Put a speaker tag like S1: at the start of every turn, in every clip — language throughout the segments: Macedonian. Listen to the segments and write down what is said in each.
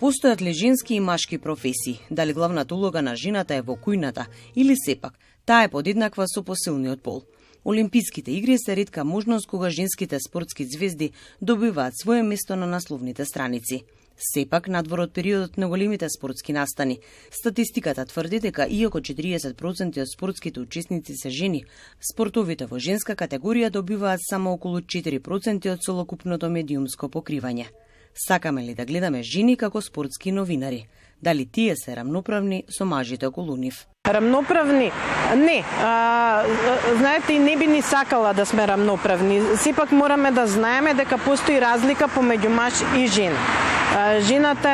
S1: Постојат ли женски и машки професии? Дали главната улога на жената е во кујната или сепак таа е подеднаква со посилниот пол? Олимписките игри се ретка можност кога женските спортски звезди добиваат свое место на насловните страници. Сепак, надвор од периодот на големите спортски настани, статистиката тврди дека иако 40% од спортските учесници се жени, спортовите во женска категорија добиваат само околу 4% од целокупното медиумско покривање. Сакаме ли да гледаме жени како спортски новинари? Дали тие се рамноправни со мажите околу нив?
S2: Рамноправни? Не. Знаете, и не би ни сакала да сме рамноправни. Сепак мораме да знаеме дека постои разлика помеѓу маж и жена. Жената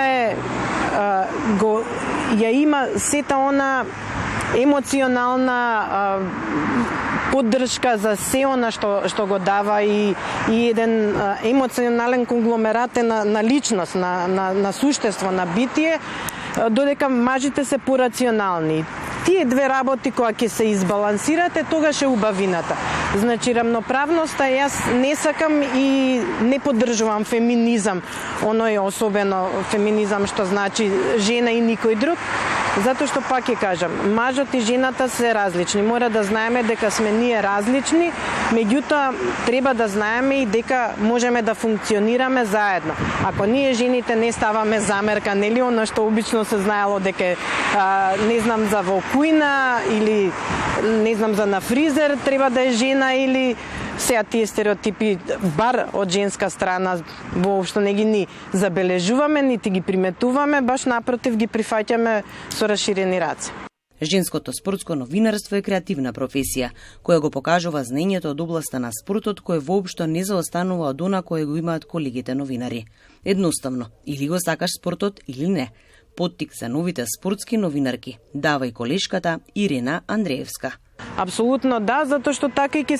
S2: ја има сета она емоционална поддршка за се она што го дава и еден емоционален конгломерат на личност, на суштество, на битие, додека мажите се порационални. Тие две работи кои ќе се избалансирате, тогаш е убавината. Значи, рамноправноста јас не сакам и не поддржувам феминизам, оној особено феминизам што значи жена и никој друг, затоа што пак ќе кажам, мажот и жената се различни. Мора да знаеме дека сме ние различни, меѓутоа треба да знаеме и дека можеме да функционираме заедно. Ако ние жените не ставаме замерка, нели она што обично се знаело дека не знам за во кујна или не знам за на фризер треба да е жена или сеа тие стереотипи бар од женска страна воопшто не ги ни забележуваме, нити ги приметуваме, баш напротив ги прифаќаме со расширени раце.
S1: Женското спортско новинарство е креативна професија, која го покажува знаењето од областа на спортот, кој воопшто не заостанува од она кој го имаат колегите новинари. Едноставно, или го сакаш спортот или не. Поттик за новите спортски новинарки дава и колешката Ирена Андреевска.
S2: Апсолутно да, затоа што така и ќе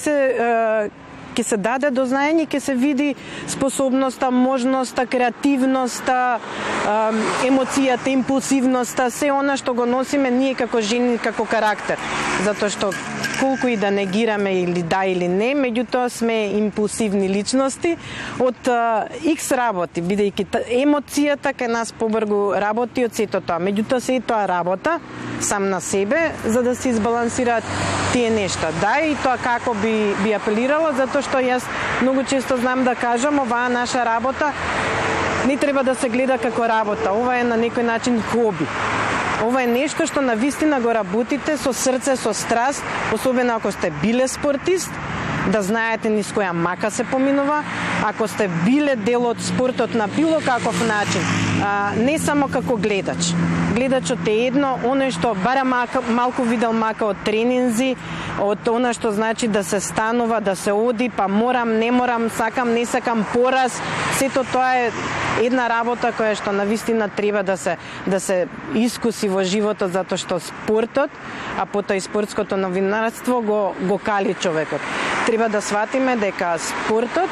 S2: се даде до знаење, ќе се види способноста, можноста, креативноста, емоцијата, импулсивноста, се она што го носиме ние како жени, како карактер. Затоа што колку и да негираме или да или не, меѓутоа сме импулсивни личности од X работи, бидејќи емоцијата кај нас побргу работи од сето тоа. Меѓутоа се тоа работа сам на себе за да се избалансираат тие нешта. Да, и тоа како би апелирала, затоа што јас многу често знам да кажам, оваа наша работа не треба да се гледа како работа. Ова е на некој начин хоби. Ова е нешто што на вистина го работите со срце, со страст, особено ако сте биле спортист, да знаете низ која мака се поминува, ако сте биле дел од спортот на било каков начин, не само како гледач. Гледачот е едно, оној што бара малку видел мака од тренинзи, од она што значи да се станува, да се оди, па морам, не морам, сакам, не сакам, пораз, сето тоа е една работа која што навистина треба да се искуси во животот, затоа што спортот, а потоа и спортското новинарство го кали човекот. Треба да сватиме дека спортот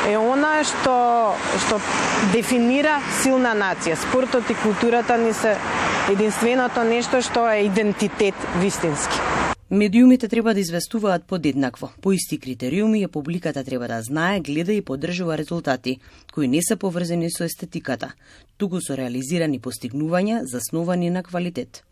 S2: е она што дефинира силна нација. Спортот и културата ни се единственото нешто што е идентитет вистински.
S1: Медиумите треба да известуваат подеднакво. По исти критериуми ја публиката треба да знае, гледа и поддржува резултати, кои не се поврзани со естетиката, туку со реализирани постигнувања засновани на квалитет.